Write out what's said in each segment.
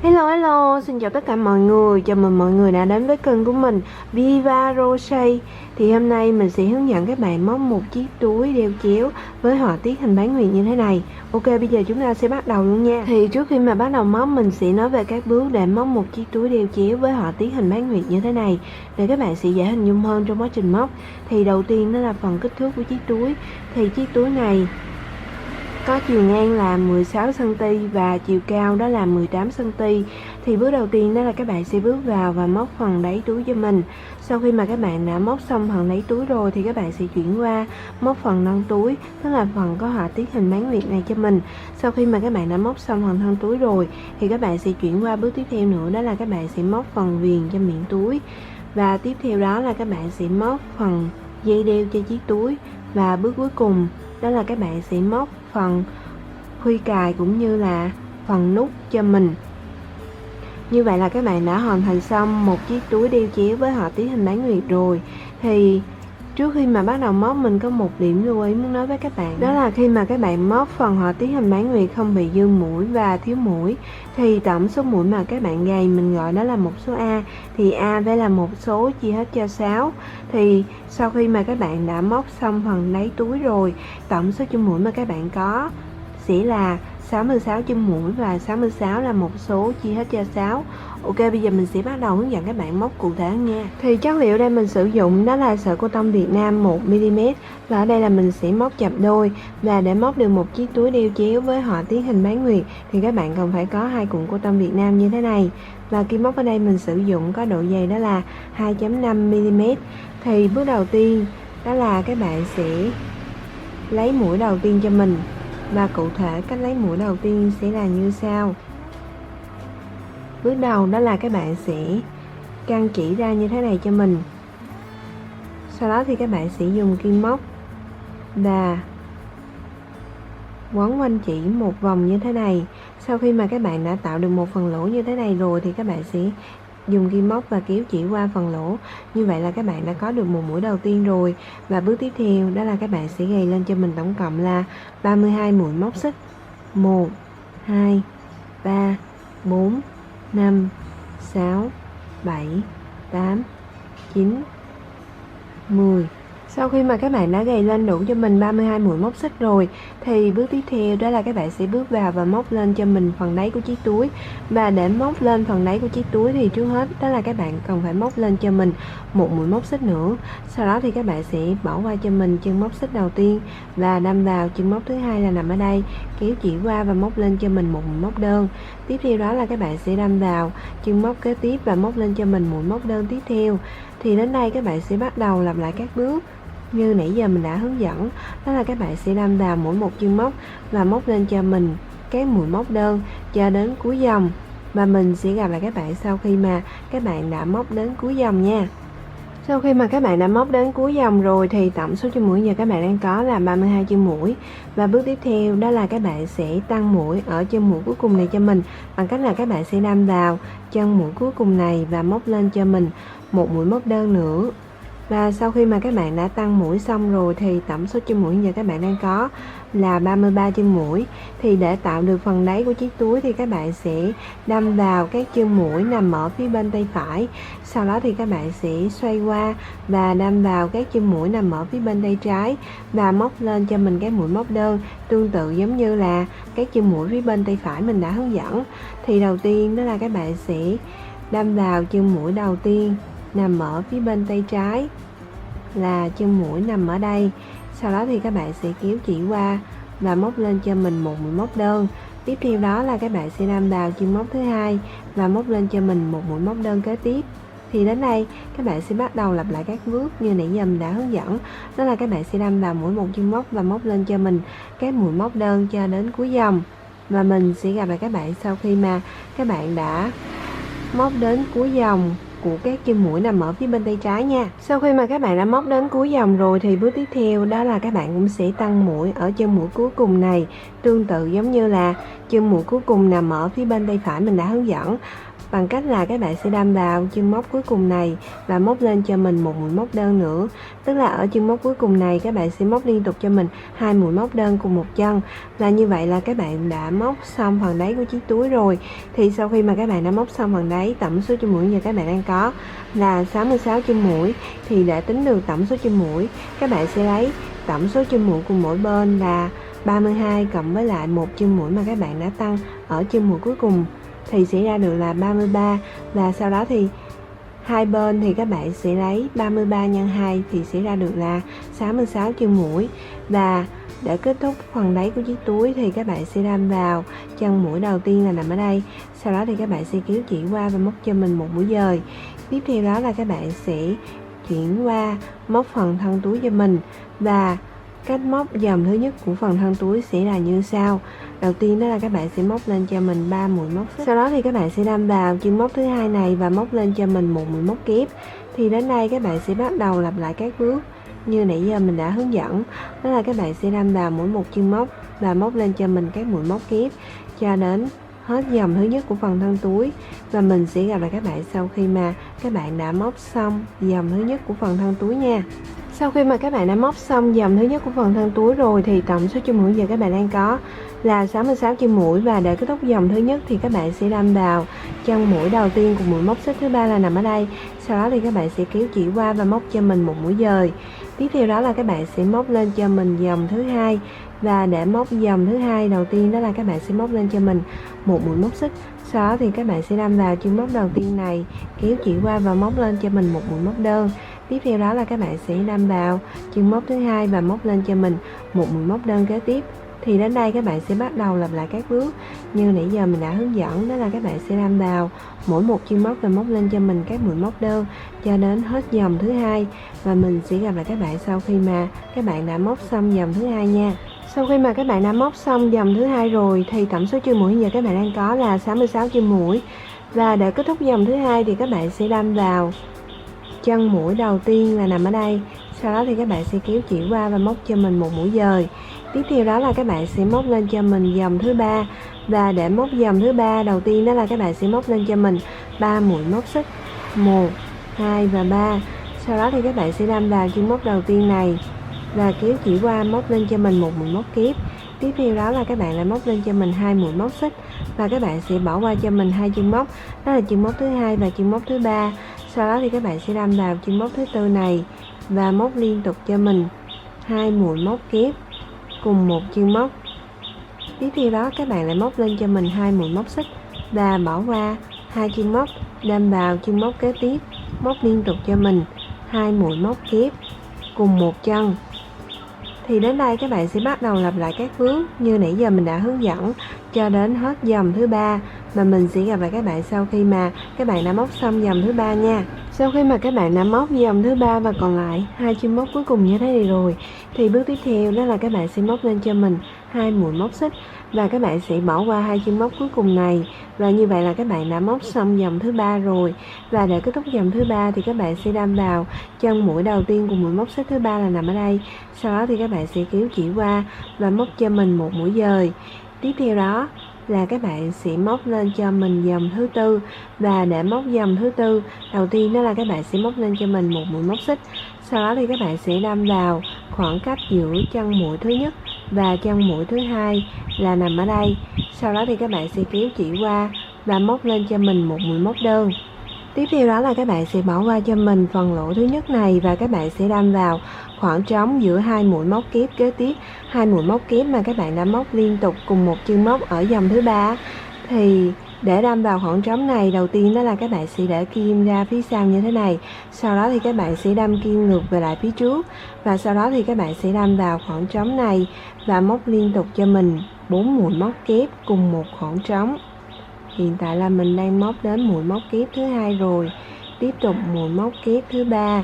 Hello, xin chào tất cả mọi người. Chào mừng mọi người đã đến với kênh của mình Viva Crochet. Thì hôm nay mình sẽ hướng dẫn các bạn móc một chiếc túi đeo chéo với họa tiết hình bán nguyệt như thế này. Ok, bây giờ chúng ta sẽ bắt đầu luôn nha. Thì trước khi mà bắt đầu móc, mình sẽ nói về các bước để móc một chiếc túi đeo chéo với họa tiết hình bán nguyệt như thế này, để các bạn sẽ dễ hình dung hơn trong quá trình móc. Thì đầu tiên đó là phần kích thước của chiếc túi. Thì chiếc túi này có chiều ngang là 16cm và chiều cao đó là 18cm. Thì bước đầu tiên đó là các bạn sẽ bước vào và móc phần đáy túi cho mình. Sau khi mà các bạn đã móc xong phần đáy túi rồi thì các bạn sẽ chuyển qua móc phần nâng túi, tức là phần có họa tiết hình bán nguyệt này cho mình. Sau khi mà các bạn đã móc xong phần thân túi rồi thì các bạn sẽ chuyển qua bước tiếp theo nữa, đó là các bạn sẽ móc phần viền cho miệng túi. Và tiếp theo đó là các bạn sẽ móc phần dây đeo cho chiếc túi. Và bước cuối cùng đó là các bạn sẽ móc phần khuy cài cũng như là phần nút cho mình. Như vậy là các bạn đã hoàn thành xong một chiếc túi đeo chéo với họa tiết hình bán nguyệt rồi. Thì trước khi mà bắt đầu móc, mình có một điểm lưu ý muốn nói với các bạn, đó là khi mà các bạn móc phần họa tiết hình bán nguyệt không bị dư mũi và thiếu mũi thì tổng số mũi mà các bạn gầy mình gọi đó là một số A, thì A phải là một số chia hết cho 6. Thì sau khi mà các bạn đã móc xong phần đáy túi rồi, tổng số chân mũi mà các bạn có sẽ là 66 chân mũi, và 66 là một số chia hết cho 6. Ok, bây giờ mình sẽ bắt đầu hướng dẫn các bạn móc cụ thể nha. Thì chất liệu đây mình sử dụng đó là sợi cotton Việt Nam 1mm, và ở đây là mình sẽ móc chập đôi. Và để móc được một chiếc túi đeo chéo với họa tiết hình bán nguyệt thì các bạn cần phải có 2 cuộn cotton Việt Nam như thế này. Và kim móc ở đây mình sử dụng có độ dày đó là 2.5mm. Thì bước đầu tiên đó là các bạn sẽ lấy mũi đầu tiên cho mình. Và cụ thể cách lấy mũi đầu tiên sẽ là như sau. Bước đầu đó là các bạn sẽ căng chỉ ra như thế này cho mình. Sau đó thì các bạn sẽ dùng kim móc và quấn quanh chỉ một vòng như thế này. Sau khi mà các bạn đã tạo được một phần lỗ như thế này rồi thì các bạn sẽ dùng kim móc và kéo chỉ qua phần lỗ. Như vậy là các bạn đã có được một mũi đầu tiên rồi. Và bước tiếp theo đó là các bạn sẽ gầy lên cho mình tổng cộng là 32 mũi móc xích. 1 2 3 4 5 6 7 8 9 10. Sau khi mà các bạn đã gầy lên đủ cho mình 32 mũi móc xích rồi thì bước tiếp theo đó là các bạn sẽ bước vào và móc lên cho mình phần đáy của chiếc túi. Và để móc lên phần đáy của chiếc túi thì trước hết đó là các bạn cần phải móc lên cho mình một mũi móc xích nữa. Sau đó thì các bạn sẽ bỏ qua cho mình chân móc xích đầu tiên và đâm vào chân móc thứ hai là nằm ở đây, kéo chỉ qua và móc lên cho mình một mũi móc đơn. Tiếp theo đó là các bạn sẽ đâm vào chân móc kế tiếp và móc lên cho mình mũi móc đơn tiếp theo. Thì đến đây các bạn sẽ bắt đầu lặp lại các bước như nãy giờ mình đã hướng dẫn, đó là các bạn sẽ đâm vào mỗi một chân móc và móc lên cho mình cái mũi móc đơn cho đến cuối dòng. Và mình sẽ gặp lại các bạn sau khi mà các bạn đã móc đến cuối dòng nha. Sau khi mà các bạn đã móc đến cuối dòng rồi thì tổng số chân mũi giờ các bạn đang có là 32 chân mũi. Và bước tiếp theo đó là các bạn sẽ tăng mũi ở chân mũi cuối cùng này cho mình bằng cách là các bạn sẽ đâm vào chân mũi cuối cùng này và móc lên cho mình một mũi móc đơn nữa. Và sau khi mà các bạn đã tăng mũi xong rồi thì tổng số chân mũi giờ các bạn đang có là 33 chân mũi. Thì để tạo được phần đáy của chiếc túi thì các bạn sẽ đâm vào các chân mũi nằm ở phía bên tay phải. Sau đó thì các bạn sẽ xoay qua và đâm vào các chân mũi nằm ở phía bên tay trái và móc lên cho mình cái mũi móc đơn tương tự giống như là các chân mũi phía bên tay phải mình đã hướng dẫn. Thì đầu tiên đó là các bạn sẽ đâm vào chân mũi đầu tiên nằm ở phía bên tay trái là chân mũi nằm ở đây. Sau đó thì các bạn sẽ kéo chỉ qua và móc lên cho mình một mũi móc đơn. Tiếp theo đó là các bạn sẽ đâm vào chân móc thứ hai và móc lên cho mình một mũi móc đơn kế tiếp. Thì đến đây các bạn sẽ bắt đầu lặp lại các bước như nãy giờ mình đã hướng dẫn, đó là các bạn sẽ đâm vào mỗi một chân móc và móc lên cho mình các mũi móc đơn cho đến cuối dòng. Và mình sẽ gặp lại các bạn sau khi mà các bạn đã móc đến cuối dòng của các chân mũi nằm ở phía bên tay trái nha. Sau khi mà các bạn đã móc đến cuối dòng rồi thì bước tiếp theo đó là các bạn cũng sẽ tăng mũi ở chân mũi cuối cùng này, tương tự giống như là chân mũi cuối cùng nằm ở phía bên tay phải mình đã hướng dẫn. bằng cách là các bạn sẽ đâm vào chân móc cuối cùng này và móc lên cho mình một mũi móc đơn nữa. Tức là ở chân móc cuối cùng này các bạn sẽ móc liên tục cho mình 2 mũi móc đơn cùng một chân. Là như vậy là các bạn đã móc xong phần đáy của chiếc túi rồi. Thì sau khi mà các bạn đã móc xong phần đáy, tổng số chân mũi giờ các bạn đang có là 66 chân mũi. Thì để tính được tổng số chân mũi, các bạn sẽ lấy tổng số chân mũi cùng mỗi bên là 32 cộng với lại một chân mũi mà các bạn đã tăng ở chân mũi cuối cùng thì sẽ ra được là 33. Và sau đó thì hai bên thì các bạn sẽ lấy 33 nhân 2 thì sẽ ra được là 66 chân mũi. Và để kết thúc phần đáy của chiếc túi thì các bạn sẽ đâm vào chân mũi đầu tiên là nằm ở đây. Sau đó thì các bạn sẽ kéo chỉ qua và móc cho mình một mũi dời. Tiếp theo đó là các bạn sẽ chuyển qua móc phần thân túi cho mình. Và cách móc dòng thứ nhất của phần thân túi sẽ là như sau. Đầu tiên đó là các bạn sẽ móc lên cho mình 3 mũi móc xích. Sau đó thì các bạn sẽ đâm vào chân móc thứ hai này và móc lên cho mình một mũi móc kép. Thì đến đây các bạn sẽ bắt đầu lặp lại các bước như nãy giờ mình đã hướng dẫn. Đó là các bạn sẽ đâm vào mỗi một chân móc và móc lên cho mình các mũi móc kép cho đến hết dòng thứ nhất của phần thân túi. Và mình sẽ gặp lại các bạn sau khi mà các bạn đã móc xong dòng thứ nhất của phần thân túi nha. Sau khi mà các bạn đã móc xong dòng thứ nhất của phần thân túi rồi thì tổng số chân mũi giờ các bạn đang có là 66 chân mũi. Và để kết thúc dòng thứ nhất thì các bạn sẽ đâm vào chân mũi đầu tiên của mũi móc xích thứ ba là nằm ở đây. Sau đó thì các bạn sẽ kéo chỉ qua và móc cho mình một mũi dời. Tiếp theo đó là các bạn sẽ móc lên cho mình dòng thứ hai. Và để móc dòng thứ hai đầu tiên đó là các bạn sẽ móc lên cho mình một mũi móc xích. Sau đó thì các bạn sẽ đâm vào chân móc đầu tiên này, kéo chỉ qua và móc lên cho mình một mũi móc đơn. Tiếp theo đó là các bạn sẽ đâm vào chân móc thứ hai và móc lên cho mình một mũi móc đơn kế tiếp. Thì đến đây các bạn sẽ bắt đầu lặp lại các bước như nãy giờ mình đã hướng dẫn. Đó là các bạn sẽ đâm vào mỗi một chân móc và móc lên cho mình các mũi móc đơn cho đến hết dòng thứ hai. Và mình sẽ gặp lại các bạn sau khi mà các bạn đã móc xong dòng thứ hai nha. Sau khi mà các bạn đã móc xong dòng thứ hai rồi thì tổng số chân mũi giờ các bạn đang có là 66 chân mũi. Và để kết thúc dòng thứ hai thì các bạn sẽ đâm vào chân mũi đầu tiên là nằm ở đây. Sau đó thì các bạn sẽ kéo chỉ qua và móc cho mình một mũi dời. Tiếp theo đó là các bạn sẽ móc lên cho mình dòng thứ ba. Và để móc dòng thứ ba đầu tiên đó là các bạn sẽ móc lên cho mình 3 mũi móc xích, 1, 2 và 3. Sau đó thì các bạn sẽ đâm vào chân móc đầu tiên này và kéo chỉ qua móc lên cho mình một mũi móc kép. Tiếp theo đó là các bạn lại móc lên cho mình 2 mũi móc xích và các bạn sẽ bỏ qua cho mình 2 chân móc, đó là chân móc thứ hai và chân móc thứ ba. Sau đó thì các bạn sẽ đâm vào chân móc thứ tư này và móc liên tục cho mình 2 mũi móc kép cùng một chân móc. Tiếp theo đó các bạn lại móc lên cho mình 2 mũi móc xích và bỏ qua 2 chân móc, đâm vào chân móc kế tiếp, móc liên tục cho mình 2 mũi móc kép cùng một chân. Thì đến đây các bạn sẽ bắt đầu lặp lại các bước như nãy giờ mình đã hướng dẫn cho đến hết dòng thứ ba. Và mình sẽ gặp lại các bạn sau khi mà các bạn đã móc xong dòng thứ ba nha. Sau khi mà các bạn đã móc dòng thứ ba và còn lại 2 chân móc cuối cùng như thế này rồi thì bước tiếp theo đó là các bạn sẽ móc lên cho mình 2 mũi móc xích và các bạn sẽ bỏ qua 2 chân móc cuối cùng này. Và như vậy là các bạn đã móc xong dòng thứ ba rồi. Và để kết thúc dòng thứ ba thì các bạn sẽ đâm vào chân mũi đầu tiên của mũi móc xích thứ ba là nằm ở đây. Sau đó thì các bạn sẽ kéo chỉ qua và móc cho mình một mũi dời. Tiếp theo đó là các bạn sẽ móc lên cho mình dòng thứ tư. Và để móc dòng thứ tư đầu tiên đó là các bạn sẽ móc lên cho mình một mũi móc xích. Sau đó thì các bạn sẽ đâm vào khoảng cách giữa chân mũi thứ nhất và chân mũi thứ hai là nằm ở đây. Sau đó thì các bạn sẽ kéo chỉ qua và móc lên cho mình một mũi móc đơn. Tiếp theo đó là các bạn sẽ bỏ qua cho mình phần lỗ thứ nhất này và các bạn sẽ đâm vào khoảng trống giữa 2 mũi móc kép kế tiếp, 2 mũi móc kép mà các bạn đã móc liên tục cùng một chân móc ở dòng thứ ba. Thì để đâm vào khoảng trống này, đầu tiên đó là các bạn sẽ để kim ra phía sau như thế này. Sau đó thì các bạn sẽ đâm kim ngược về lại phía trước. Và sau đó thì các bạn sẽ đâm vào khoảng trống này và móc liên tục cho mình 4 mũi móc kép cùng một khoảng trống. Hiện tại là mình đang móc đến mũi móc kép thứ hai rồi. Tiếp tục mũi móc kép thứ ba.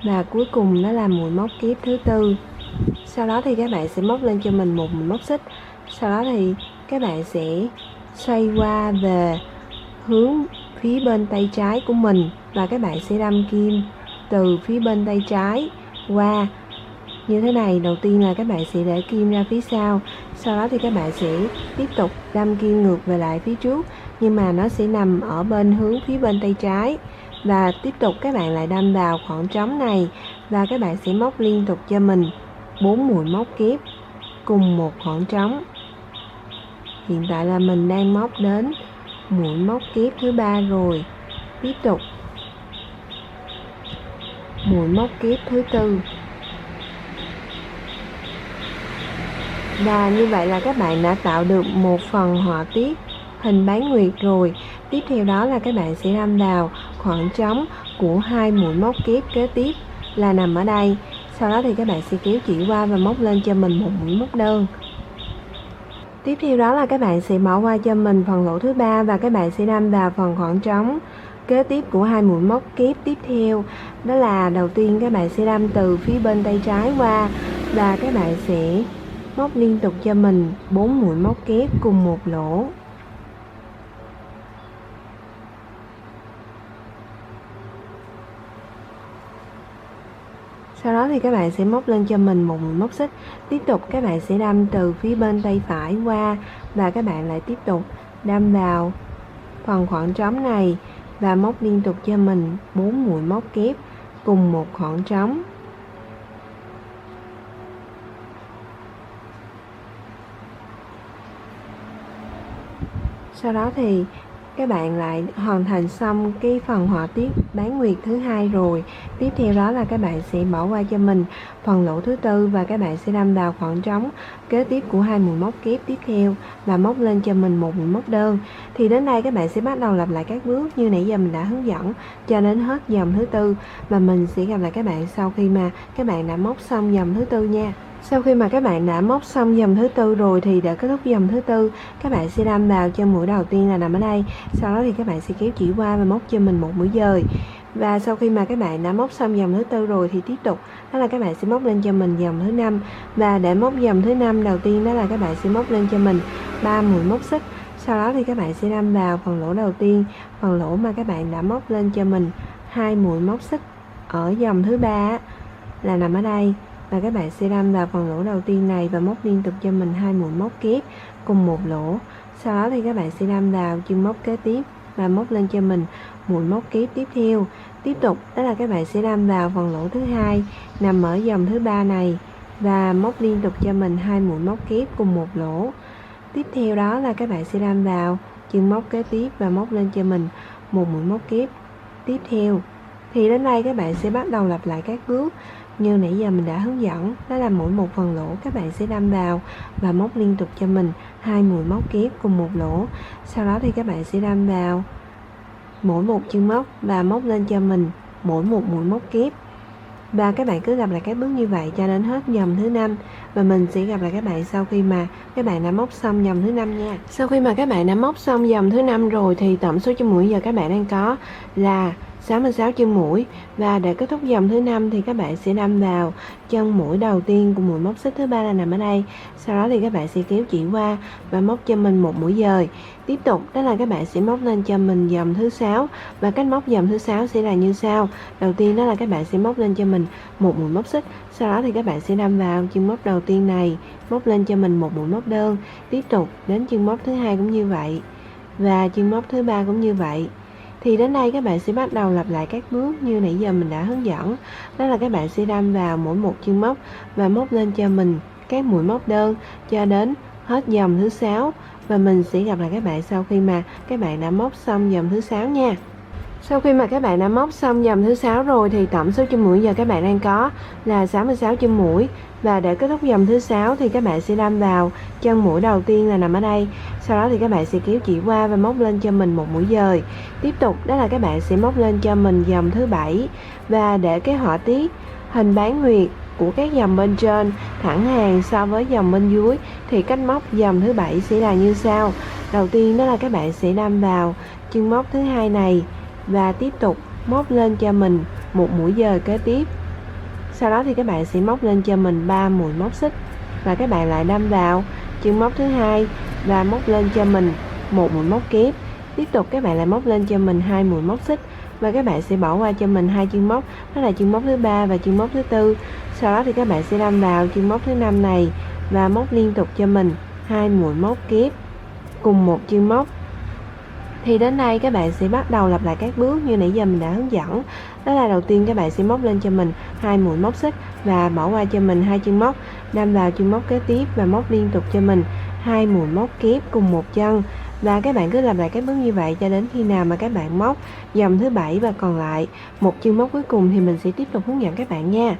Và cuối cùng đó là mũi móc kép thứ tư. Sau đó thì các bạn sẽ móc lên cho mình một mũi móc xích. Sau đó thì các bạn sẽ xoay qua về hướng phía bên tay trái của mình và các bạn sẽ đâm kim từ phía bên tay trái qua như thế này. Đầu tiên là các bạn sẽ để kim ra phía sau, sau đó thì các bạn sẽ tiếp tục đâm kim ngược về lại phía trước nhưng mà nó sẽ nằm ở bên hướng phía bên tay trái. Và tiếp tục các bạn lại đâm vào khoảng trống này và các bạn sẽ móc liên tục cho mình 4 mũi móc kép cùng một khoảng trống. Hiện tại là mình đang móc đến mũi móc kép thứ 3 rồi. Tiếp tục mũi móc kép thứ 4. Và như vậy là các bạn đã tạo được một phần họa tiết hình bán nguyệt rồi. Tiếp theo đó là các bạn sẽ đâm vào khoảng trống của 2 mũi móc kép kế tiếp là nằm ở đây. Sau đó thì các bạn sẽ kéo chỉ qua và móc lên cho mình một mũi móc đơn. Tiếp theo đó là các bạn sẽ bỏ qua cho mình phần lỗ thứ 3 và các bạn sẽ đâm vào phần khoảng trống kế tiếp của 2 mũi móc kép tiếp theo. Đó là đầu tiên các bạn sẽ đâm từ phía bên tay trái qua và các bạn sẽ móc liên tục cho mình 4 mũi móc kép cùng một lỗ. Sau đó thì các bạn sẽ móc lên cho mình một mũi móc xích. Tiếp tục các bạn sẽ đâm từ phía bên tay phải qua và các bạn lại tiếp tục đâm vào phần khoảng trống này và móc liên tục cho mình 4 mũi móc kép cùng một khoảng trống. Sau đó thì các bạn lại hoàn thành xong cái phần họa tiết bán nguyệt thứ 2 rồi. Tiếp theo đó là các bạn sẽ bỏ qua cho mình phần lỗ thứ 4 và các bạn sẽ đâm vào khoảng trống kế tiếp của 2 mũi móc kép tiếp theo và móc lên cho mình một mũi móc đơn. Thì đến đây các bạn sẽ bắt đầu lặp lại các bước như nãy giờ mình đã hướng dẫn cho đến hết dòng thứ 4 và mình sẽ gặp lại các bạn sau khi mà các bạn đã móc xong dòng thứ 4 nha. Sau khi mà các bạn đã móc xong dòng thứ 4 rồi thì để kết thúc dòng thứ 4, các bạn sẽ đâm vào cho mũi đầu tiên là nằm ở đây. Sau đó thì các bạn sẽ kéo chỉ qua và móc cho mình một mũi dời. Và sau khi mà các bạn đã móc xong dòng thứ 4 rồi thì tiếp tục đó là các bạn sẽ móc lên cho mình dòng thứ 5. Và để móc dòng thứ 5 đầu tiên đó là các bạn sẽ móc lên cho mình 3 mũi móc xích. Sau đó thì các bạn sẽ đâm vào phần lỗ đầu tiên, phần lỗ mà các bạn đã móc lên cho mình 2 mũi móc xích ở dòng thứ 3 là nằm ở đây. Và các bạn sẽ đâm vào phần lỗ đầu tiên này và móc liên tục cho mình 2 mũi móc kép cùng một lỗ. Sau đó thì các bạn sẽ đâm vào chân móc kế tiếp và móc lên cho mình mũi móc kép tiếp theo. Tiếp tục đó là các bạn sẽ đâm vào phần lỗ thứ 2 nằm ở dòng thứ 3 này và móc liên tục cho mình 2 mũi móc kép cùng một lỗ. Tiếp theo đó là các bạn sẽ đâm vào chân móc kế tiếp và móc lên cho mình một mũi móc kép tiếp theo. Thì đến đây các bạn sẽ bắt đầu lặp lại các bước như nãy giờ mình đã hướng dẫn, đó là mỗi một phần lỗ các bạn sẽ đâm vào và móc liên tục cho mình 2 mũi móc kép cùng một lỗ. Sau đó thì các bạn sẽ đâm vào mỗi một chân móc và móc lên cho mình mỗi một mũi móc kép. Và các bạn cứ lặp lại các bước như vậy cho đến hết dòng thứ 5 và mình sẽ gặp lại các bạn sau khi mà các bạn đã móc xong dòng thứ 5 nha. Sau khi mà các bạn đã móc xong dòng thứ 5 rồi thì tổng số chân mũi giờ các bạn đang có là 66 chân mũi. Và để kết thúc dòng thứ 5 thì các bạn sẽ đâm vào chân mũi đầu tiên của mũi móc xích thứ 3 là nằm ở đây. Sau đó thì các bạn sẽ kéo chỉ qua và móc cho mình một mũi dời. Tiếp tục đó là các bạn sẽ móc lên cho mình dòng thứ 6 và cách móc dòng thứ 6 sẽ là như sau. Đầu tiên đó là các bạn sẽ móc lên cho mình một mũi móc xích. Sau đó thì các bạn sẽ đâm vào chân móc đầu tiên này, móc lên cho mình một mũi móc đơn. Tiếp tục đến chân móc thứ 2 cũng như vậy và chân móc thứ 3 cũng như vậy. Thì đến đây các bạn sẽ bắt đầu lặp lại các bước như nãy giờ mình đã hướng dẫn. Đó là các bạn sẽ đâm vào mỗi một chân móc và móc lên cho mình các mũi móc đơn cho đến hết dòng thứ 6. Và mình sẽ gặp lại các bạn sau khi mà các bạn đã móc xong dòng thứ 6 nha. Sau khi mà các bạn đã móc xong dòng thứ 6 rồi thì tổng số chân mũi giờ các bạn đang có là 66 chân mũi. Và để kết thúc dòng thứ 6 thì các bạn sẽ đâm vào chân mũi đầu tiên là nằm ở đây. Sau đó thì các bạn sẽ kéo chỉ qua và móc lên cho mình một mũi dời. Tiếp tục đó là các bạn sẽ móc lên cho mình dòng thứ 7. Và để cái họa tiết hình bán nguyệt của các dòng bên trên thẳng hàng so với dòng bên dưới thì cách móc dòng thứ 7 sẽ là như sau. Đầu tiên đó là các bạn sẽ đâm vào chân móc thứ 2 này và tiếp tục móc lên cho mình một mũi dời kế tiếp. Sau đó thì các bạn sẽ móc lên cho mình 3 mũi móc xích và các bạn lại đâm vào chân móc thứ 2 và móc lên cho mình một mũi móc kép. Tiếp tục các bạn lại móc lên cho mình 2 mũi móc xích và các bạn sẽ bỏ qua cho mình 2 chân móc, đó là chân móc thứ 3 và chân móc thứ 4. Sau đó thì các bạn sẽ đâm vào chân móc thứ 5 này và móc liên tục cho mình 2 mũi móc kép cùng một chân móc. Thì đến đây các bạn sẽ bắt đầu lặp lại các bước như nãy giờ mình đã hướng dẫn. Đó là đầu tiên các bạn sẽ móc lên cho mình 2 mũi móc xích và bỏ qua cho mình 2 chân móc, đâm vào chân móc kế tiếp và móc liên tục cho mình 2 mũi móc kép cùng một chân. Và các bạn cứ lặp lại các bước như vậy cho đến khi nào mà các bạn móc dòng thứ 7 và còn lại một chân móc cuối cùng thì mình sẽ tiếp tục hướng dẫn các bạn nha.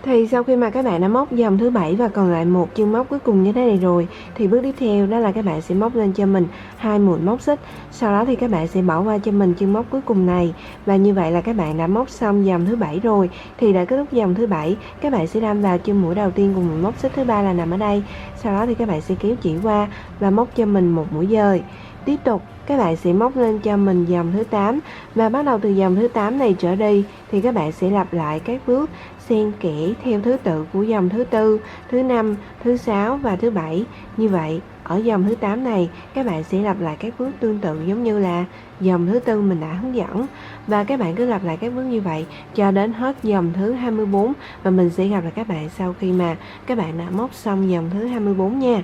Thì sau khi mà các bạn đã móc dòng thứ 7 và còn lại một chân móc cuối cùng như thế này rồi thì bước tiếp theo đó là các bạn sẽ móc lên cho mình 2 mũi móc xích. Sau đó thì các bạn sẽ bỏ qua cho mình chân móc cuối cùng này. Và như vậy là các bạn đã móc xong dòng thứ 7 rồi. Thì đã kết thúc dòng thứ 7, các bạn sẽ đâm vào chân mũi đầu tiên cùng mũi móc xích thứ ba là nằm ở đây. Sau đó thì các bạn sẽ kéo chỉ qua và móc cho mình một mũi dời. Tiếp tục các bạn sẽ móc lên cho mình dòng thứ 8 và bắt đầu từ dòng thứ 8 này trở đi thì các bạn sẽ lặp lại các bước xen kẽ theo thứ tự của dòng thứ tư, thứ năm, thứ 6 và thứ 7. Như vậy ở dòng thứ 8 này các bạn sẽ lặp lại các bước tương tự giống như là dòng thứ tư mình đã hướng dẫn, và các bạn cứ lặp lại các bước như vậy cho đến hết dòng thứ 24 và mình sẽ gặp lại các bạn sau khi mà các bạn đã móc xong dòng thứ 24 nha.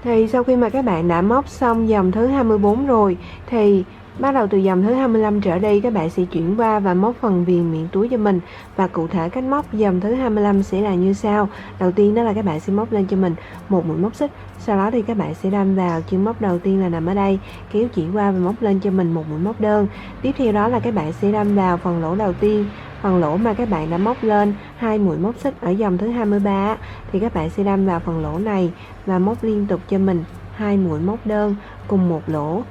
Thì sau khi mà các bạn đã móc xong dòng thứ 24 rồi thì bắt đầu từ dòng thứ 25 trở đi các bạn sẽ chuyển qua và móc phần viền miệng túi cho mình. Và cụ thể cách móc dòng thứ 25 sẽ là như sau. Đầu tiên đó là các bạn sẽ móc lên cho mình một mũi móc xích. Sau đó thì các bạn sẽ đâm vào chân móc đầu tiên là nằm ở đây, kéo chỉ qua và móc lên cho mình một mũi móc đơn. Tiếp theo đó là các bạn sẽ đâm vào phần lỗ đầu tiên, phần lỗ mà các bạn đã móc lên 2 mũi móc xích ở dòng thứ 23 thì các bạn sẽ đâm vào phần lỗ này và móc liên tục cho mình 2 mũi móc đơn cùng một lỗ.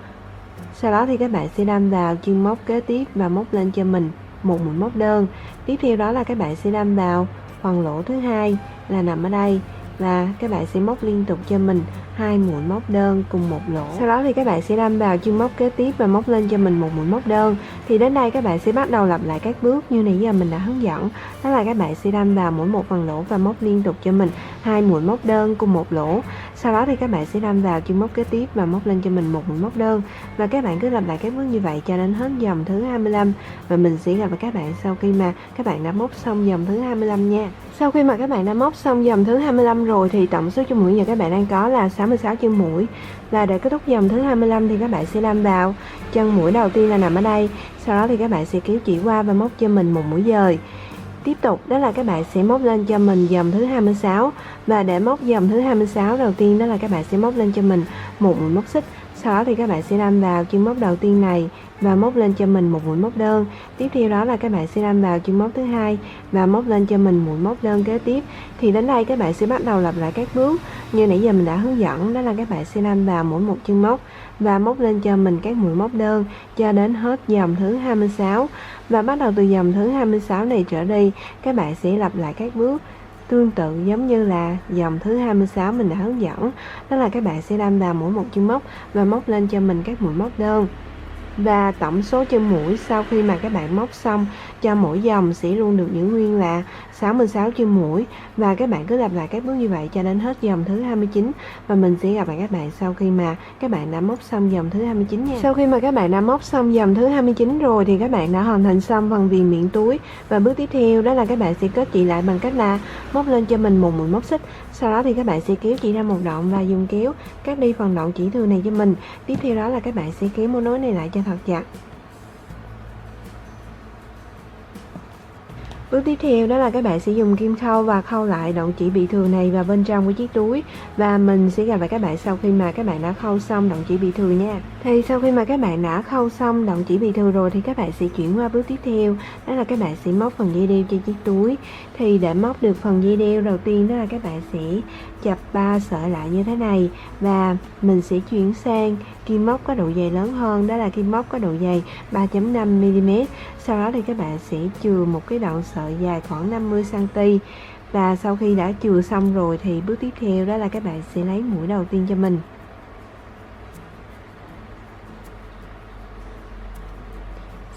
Sau đó thì các bạn sẽ đâm vào chân móc kế tiếp và móc lên cho mình một mũi móc đơn. Tiếp theo đó là các bạn sẽ đâm vào phần lỗ thứ hai là nằm ở đây và các bạn sẽ móc liên tục cho mình 2 mũi móc đơn cùng một lỗ. Sau đó thì các bạn sẽ đâm vào chân móc kế tiếp và móc lên cho mình một mũi móc đơn. Thì đến đây các bạn sẽ bắt đầu lặp lại các bước như nãy giờ mình đã hướng dẫn. Đó là các bạn sẽ đâm vào mỗi một phần lỗ và móc liên tục cho mình 2 mũi móc đơn cùng một lỗ. Sau đó thì các bạn sẽ đâm vào chân móc kế tiếp và móc lên cho mình một mũi móc đơn. Và các bạn cứ lặp lại các bước như vậy cho đến hết dòng thứ 25 và mình sẽ gặp lại các bạn sau khi mà các bạn đã móc xong dòng thứ 25 nha. Sau khi mà các bạn đã móc xong dòng thứ 25 rồi thì tổng số chân mũi giờ các bạn đang có là 66 chân mũi. Và để kết thúc dòng thứ 25 thì các bạn sẽ đâm vào chân mũi đầu tiên là nằm ở đây. Sau đó thì các bạn sẽ kéo chỉ qua và móc cho mình một mũi dời. Tiếp tục đó là các bạn sẽ móc lên cho mình dòng thứ 26. Và để móc dòng thứ 26 đầu tiên đó là các bạn sẽ móc lên cho mình một mũi móc xích. Sau đó thì các bạn sẽ đâm vào chân móc đầu tiên này và móc lên cho mình một mũi móc đơn. Tiếp theo đó là các bạn sẽ đâm vào chân móc thứ hai và móc lên cho mình mũi móc đơn kế tiếp. Thì đến đây các bạn sẽ bắt đầu lặp lại các bước như nãy giờ mình đã hướng dẫn. Đó là các bạn sẽ đâm vào mỗi một chân móc và móc lên cho mình các mũi móc đơn cho đến hết dòng thứ 26. Và bắt đầu từ dòng thứ 26 này trở đi các bạn sẽ lặp lại các bước tương tự giống như là dòng thứ 26 mình đã hướng dẫn. Đó là các bạn sẽ đâm vào mỗi một chân móc và móc lên cho mình các mũi móc đơn. Và tổng số chân mũi sau khi mà các bạn móc xong cho mỗi dòng sẽ luôn được giữ nguyên là 66 chân mũi. Và các bạn cứ lặp lại các bước như vậy cho đến hết dòng thứ 29 và mình sẽ gặp lại các bạn sau khi mà các bạn đã móc xong dòng thứ 29 nha. Sau khi mà các bạn đã móc xong dòng thứ 29 rồi thì các bạn đã hoàn thành xong phần viền miệng túi. Và bước tiếp theo đó là các bạn sẽ kết chị lại bằng cách là móc lên cho mình một mũi móc xích. Sau đó thì các bạn sẽ kéo chỉ ra một đoạn và dùng kéo cắt đi phần đoạn chỉ thừa này cho mình. Tiếp theo đó là các bạn sẽ kéo móc nối này lại cho thật chặt. Bước tiếp theo đó là các bạn sẽ dùng kim khâu và khâu lại đoạn chỉ bị thừa này vào bên trong của chiếc túi. Và mình sẽ gặp lại các bạn sau khi mà các bạn đã khâu xong đoạn chỉ bị thừa nha. Thì sau khi mà các bạn đã khâu xong đoạn chỉ bị thừa rồi thì các bạn sẽ chuyển qua bước tiếp theo. Đó là các bạn sẽ móc phần dây đeo cho chiếc túi. Thì để móc được phần dây đeo đầu tiên đó là các bạn sẽ chập 3 sợi lại như thế này. Và mình sẽ chuyển sang kim móc có độ dày lớn hơn, đó là kim móc có độ dày 3.5mm. Sau đó thì các bạn sẽ chừa một cái đoạn sợi dài khoảng 50cm. Và sau khi đã chừa xong rồi thì bước tiếp theo đó là các bạn sẽ lấy mũi đầu tiên cho mình.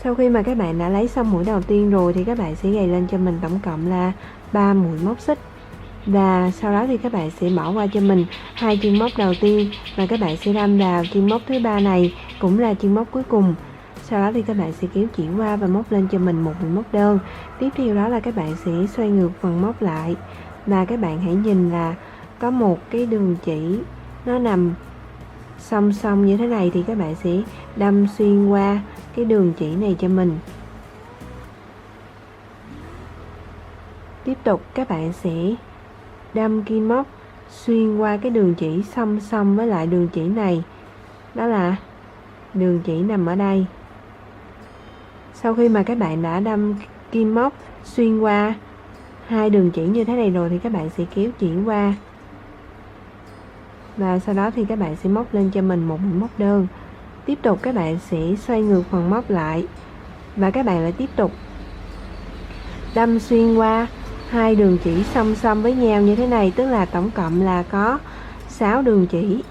Sau khi mà các bạn đã lấy xong mũi đầu tiên rồi thì các bạn sẽ gầy lên cho mình tổng cộng là 3 mũi móc xích. Và sau đó thì các bạn sẽ bỏ qua cho mình 2 chân móc đầu tiên và các bạn sẽ đâm vào chân móc thứ ba này cũng là chân móc cuối cùng. Sau đó thì các bạn sẽ kéo chỉ qua và móc lên cho mình một mũi móc đơn. Tiếp theo đó là các bạn sẽ xoay ngược phần móc lại và các bạn hãy nhìn là có một cái đường chỉ nó nằm song song như thế này thì các bạn sẽ đâm xuyên qua cái đường chỉ này cho mình. Tiếp tục các bạn sẽ đâm kim móc xuyên qua cái đường chỉ song song với lại đường chỉ này, đó là đường chỉ nằm ở đây. Sau khi mà các bạn đã đâm kim móc xuyên qua hai đường chỉ như thế này rồi thì các bạn sẽ kéo chỉ qua, và sau đó thì các bạn sẽ móc lên cho mình một mũi móc đơn. Tiếp tục các bạn sẽ xoay ngược phần móc lại và các bạn lại tiếp tục đâm xuyên qua hai đường chỉ song song với nhau như thế này, tức là tổng cộng là có 6 đường chỉ.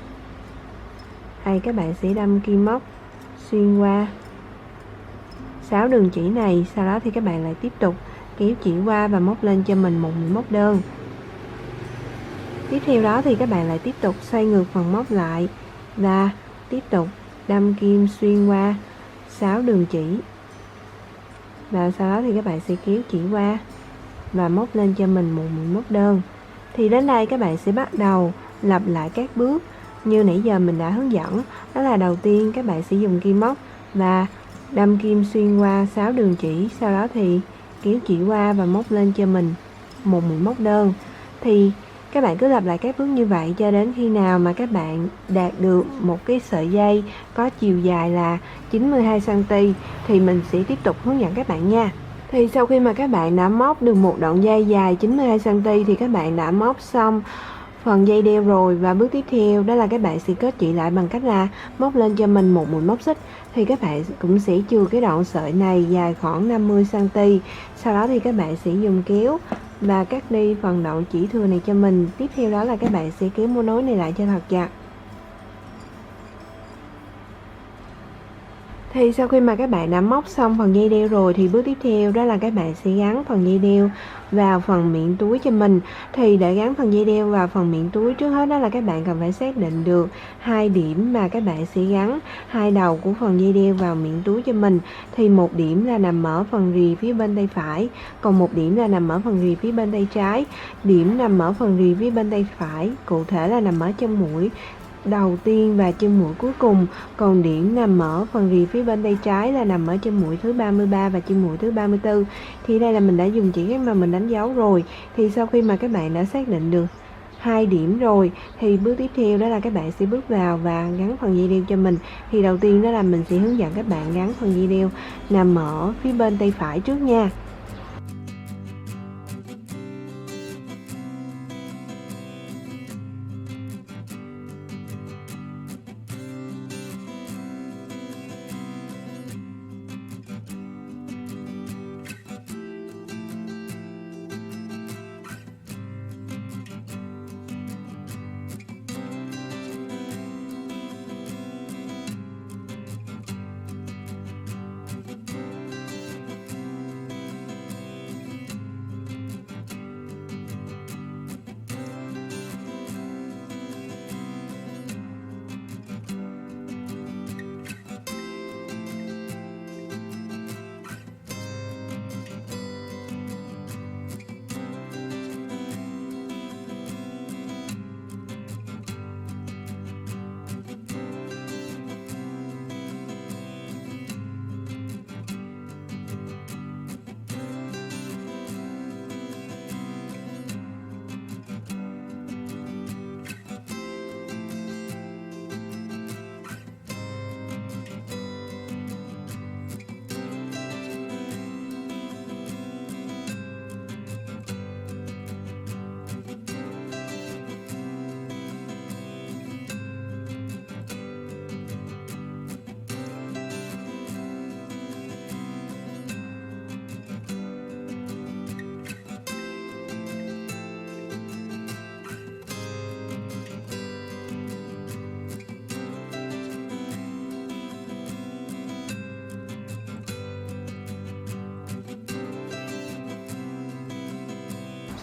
Đây các bạn sẽ đâm kim móc xuyên qua 6 đường chỉ này, sau đó thì các bạn lại tiếp tục kéo chỉ qua và móc lên cho mình một mũi móc đơn. Tiếp theo đó thì các bạn lại tiếp tục xoay ngược phần móc lại và tiếp tục đâm kim xuyên qua 6 đường chỉ, và sau đó thì các bạn sẽ kéo chỉ qua và móc lên cho mình một mũi móc đơn. Thì đến đây các bạn sẽ bắt đầu lặp lại các bước như nãy giờ mình đã hướng dẫn. Đó là đầu tiên các bạn sẽ dùng kim móc và đâm kim xuyên qua 6 đường chỉ, sau đó thì kéo chỉ qua và móc lên cho mình một mũi móc đơn. Thì các bạn cứ lặp lại các bước như vậy cho đến khi nào mà các bạn đạt được một cái sợi dây có chiều dài là 92 cm thì mình sẽ tiếp tục hướng dẫn các bạn nha. Thì sau khi mà các bạn đã móc được một đoạn dây dài 92 cm thì các bạn đã móc xong phần dây đeo rồi, và bước tiếp theo đó là các bạn sẽ kết chỉ lại bằng cách là móc lên cho mình một mũi móc xích. Thì các bạn cũng sẽ chừa cái đoạn sợi này dài khoảng 50 cm. Sau đó thì các bạn sẽ dùng kéo và cắt đi phần đoạn chỉ thừa này cho mình. Tiếp theo đó là các bạn sẽ kéo móc nối này lại cho thật chặt. Thì sau khi mà các bạn đã móc xong phần dây đeo rồi thì bước tiếp theo đó là các bạn sẽ gắn phần dây đeo vào phần miệng túi cho mình. Thì để gắn phần dây đeo vào phần miệng túi, trước hết đó là các bạn cần phải xác định được hai điểm mà các bạn sẽ gắn hai đầu của phần dây đeo vào miệng túi cho mình. Thì một điểm là nằm ở phần rì phía bên tay phải, còn một điểm là nằm ở phần rì phía bên tay trái. Điểm nằm ở phần rì phía bên tay phải cụ thể là nằm ở chân mũi đầu tiên và chân mũi cuối cùng, còn điểm nằm ở phần rì phía bên tay trái là nằm ở chân mũi thứ 33 và chân mũi thứ 34. Thì đây là mình đã dùng chỉ mà mình đánh dấu rồi. Thì sau khi mà các bạn đã xác định được hai điểm rồi thì bước tiếp theo đó là các bạn sẽ bước vào và gắn phần dây đeo cho mình. Thì đầu tiên đó là mình sẽ hướng dẫn các bạn gắn phần dây đeo nằm ở phía bên tay phải trước nha.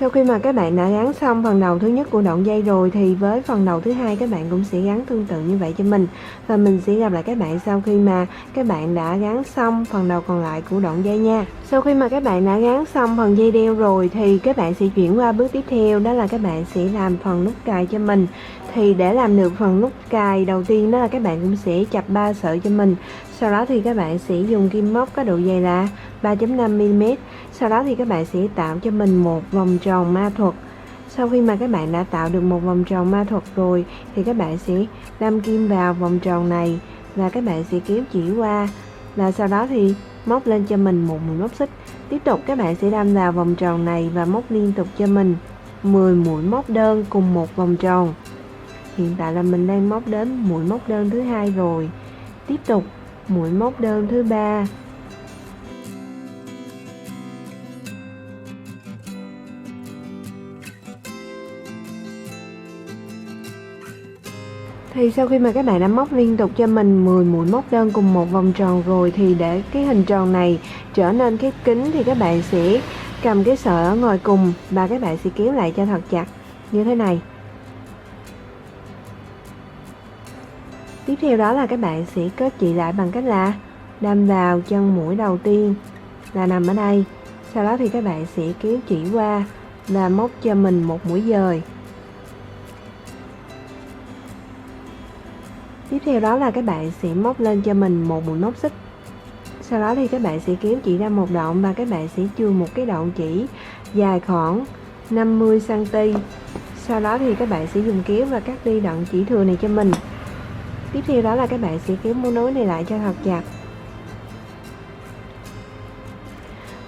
Sau khi mà các bạn đã gắn xong phần đầu thứ nhất của đoạn dây rồi thì với phần đầu thứ hai các bạn cũng sẽ gắn tương tự như vậy cho mình. Và mình sẽ gặp lại các bạn sau khi mà các bạn đã gắn xong phần đầu còn lại của đoạn dây nha. Sau khi mà các bạn đã gắn xong phần dây đeo rồi thì các bạn sẽ chuyển qua bước tiếp theo, đó là các bạn sẽ làm phần nút cài cho mình. Thì để làm được phần nút cài đầu tiên đó là các bạn cũng sẽ chập 3 sợi cho mình. Sau đó thì các bạn sẽ dùng kim móc có độ dày là 3.5mm. Sau đó thì các bạn sẽ tạo cho mình một vòng tròn ma thuật. Sau khi mà các bạn đã tạo được một vòng tròn ma thuật rồi thì các bạn sẽ đâm kim vào vòng tròn này và các bạn sẽ kéo chỉ qua, và sau đó thì móc lên cho mình một mũi móc xích. Tiếp tục các bạn sẽ đâm vào vòng tròn này và móc liên tục cho mình 10 mũi móc đơn cùng một vòng tròn. Hiện tại là mình đang móc đến mũi móc đơn thứ hai rồi. Tiếp tục mũi móc đơn thứ ba. Thì sau khi mà các bạn đã móc liên tục cho mình 10 mũi móc đơn cùng một vòng tròn rồi thì để cái hình tròn này trở nên khép kín thì các bạn sẽ cầm cái sợi ở ngoài cùng và các bạn sẽ kéo lại cho thật chặt như thế này. Tiếp theo đó là các bạn sẽ kết chị lại bằng cách là đâm vào chân mũi đầu tiên là nằm ở đây. Sau đó thì các bạn sẽ kéo chỉ qua và móc cho mình một mũi dời. Tiếp theo đó là các bạn sẽ móc lên cho mình một mũi móc xích. Sau đó thì các bạn sẽ kéo chỉ ra một đoạn và các bạn sẽ chừa một cái đoạn chỉ dài khoảng 50cm. Sau đó thì các bạn sẽ dùng kéo và cắt đi đoạn chỉ thừa này cho mình. Tiếp theo đó là các bạn sẽ kéo móc nối này lại cho thật chặt.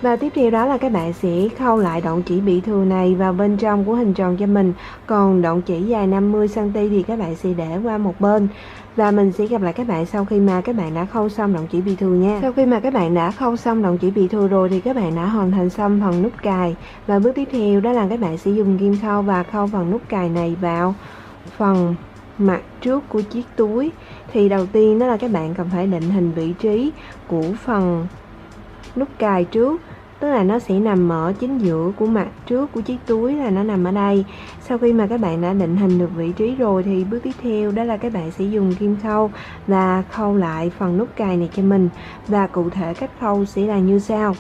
Và tiếp theo đó là các bạn sẽ khâu lại đoạn chỉ bị thừa này vào bên trong của hình tròn cho mình. Còn đoạn chỉ dài 50cm thì các bạn sẽ để qua một bên. Và mình sẽ gặp lại các bạn sau khi mà các bạn đã khâu xong đoạn chỉ bị thừa nha. Sau khi mà các bạn đã khâu xong đoạn chỉ bị thừa rồi thì các bạn đã hoàn thành xong phần nút cài. Và bước tiếp theo đó là các bạn sẽ dùng kim khâu và khâu phần nút cài này vào phần mặt trước của chiếc túi. Thì đầu tiên đó là các bạn cần phải định hình vị trí của phần nút cài trước, tức là nó sẽ nằm ở chính giữa của mặt trước của chiếc túi, là nó nằm ở đây. Sau khi mà các bạn đã định hình được vị trí rồi thì bước tiếp theo đó là các bạn sẽ dùng kim khâu và khâu lại phần nút cài này cho mình. Và cụ thể cách khâu sẽ là như sau.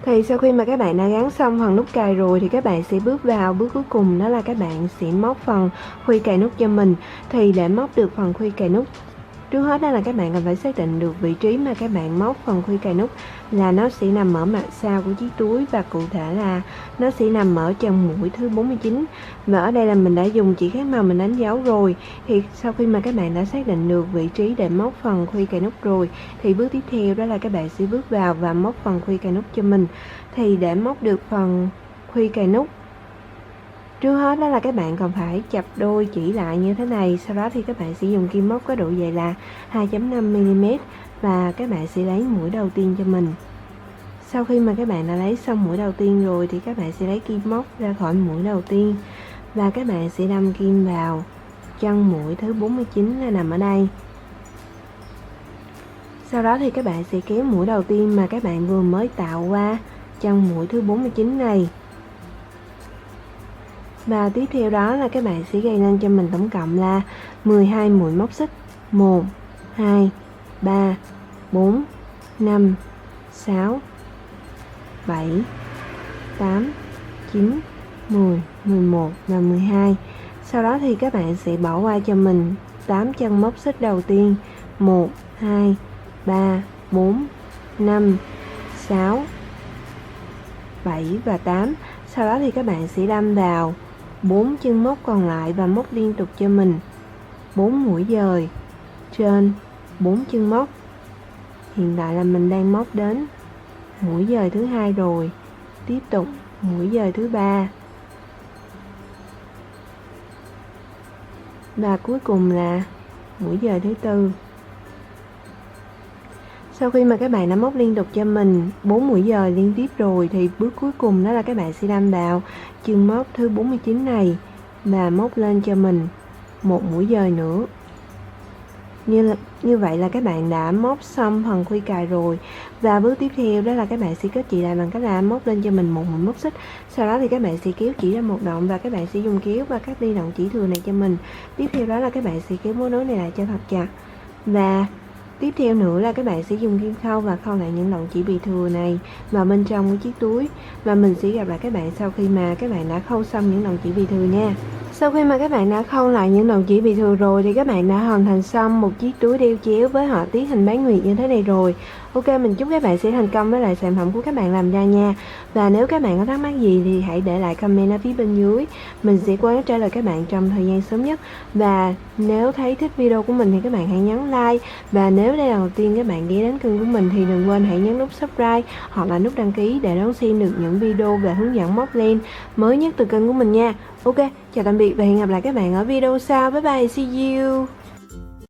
Thì sau khi mà các bạn đã gắn xong phần nút cài rồi thì các bạn sẽ bước vào bước cuối cùng, đó là các bạn sẽ móc phần khuy cài nút cho mình. Thì để móc được phần khuy cài nút, trước hết đó là các bạn cần phải xác định được vị trí mà các bạn móc phần khuy cài nút là nó sẽ nằm ở mặt sau của chiếc túi, và cụ thể là nó sẽ nằm ở chân mũi thứ 49. Và ở đây là mình đã dùng chỉ khác màu mình đánh dấu rồi. Thì sau khi mà các bạn đã xác định được vị trí để móc phần khuy cài nút rồi thì bước tiếp theo đó là các bạn sẽ bước vào và móc phần khuy cài nút cho mình. Thì để móc được phần khuy cài nút, trước hết đó là các bạn còn phải chập đôi chỉ lại như thế này. Sau đó thì các bạn sẽ dùng kim móc có độ dày là 2.5mm và các bạn sẽ lấy mũi đầu tiên cho mình. Sau khi mà các bạn đã lấy xong mũi đầu tiên rồi thì các bạn sẽ lấy kim móc ra khỏi mũi đầu tiên và các bạn sẽ đâm kim vào chân mũi thứ 49 là nằm ở đây. Sau đó thì các bạn sẽ kéo mũi đầu tiên mà các bạn vừa mới tạo qua chân mũi thứ 49 này. Và tiếp theo đó là các bạn sẽ gây nên cho mình tổng cộng là 12 mũi móc xích. 1, 2, 3, 4, 5, 6, 7, 8, 9, 10, 11 và 12. Sau đó thì các bạn sẽ bỏ qua cho mình 8 chân móc xích đầu tiên. 1, 2, 3, 4, 5, 6, 7 và 8. Sau đó thì các bạn sẽ đâm vào 4 chân móc còn lại và móc liên tục cho mình 4 mũi dời trên 4 chân móc. Hiện tại là mình đang móc đến mũi dời thứ hai rồi. Tiếp tục mũi dời thứ ba. Và cuối cùng là mũi dời thứ tư. Sau khi mà các bạn đã móc liên tục cho mình 4 mũi dời liên tiếp rồi thì bước cuối cùng đó là các bạn sẽ đâm vào chân móc thứ 49 này và móc lên cho mình một mũi dời nữa. Như vậy là các bạn đã móc xong phần khuy cài rồi. Và bước tiếp theo đó là các bạn sẽ kết chỉ lại bằng cách là móc lên cho mình một mũi móc xích. Sau đó thì các bạn sẽ kéo chỉ ra một động và các bạn sẽ dùng kéo và cắt đi động chỉ thừa này cho mình. Tiếp theo đó là các bạn sẽ kéo mối nối này lại cho thật chặt. Và tiếp theo nữa là các bạn sẽ dùng kim khâu và khâu lại những động chỉ bị thừa này vào bên trong của chiếc túi. Và mình sẽ gặp lại các bạn sau khi mà các bạn đã khâu xong những động chỉ bị thừa nha. Sau khi mà các bạn đã khâu lại những động chỉ bị thừa rồi thì các bạn đã hoàn thành xong một chiếc túi đeo chéo với họa tiết hình bán nguyệt như thế này rồi. Ok, mình chúc các bạn sẽ thành công với lại sản phẩm của các bạn làm ra nha. Và nếu các bạn có thắc mắc gì thì hãy để lại comment ở phía bên dưới. Mình sẽ cố gắng trả lời các bạn trong thời gian sớm nhất. Và nếu thấy thích video của mình thì các bạn hãy nhấn like. Và nếu đây là lần đầu tiên các bạn ghé đến kênh của mình thì đừng quên hãy nhấn nút subscribe hoặc là nút đăng ký để đón xem được những video về hướng dẫn móc len mới nhất từ kênh của mình nha. Ok, chào tạm biệt và hẹn gặp lại các bạn ở video sau. Bye bye, see you.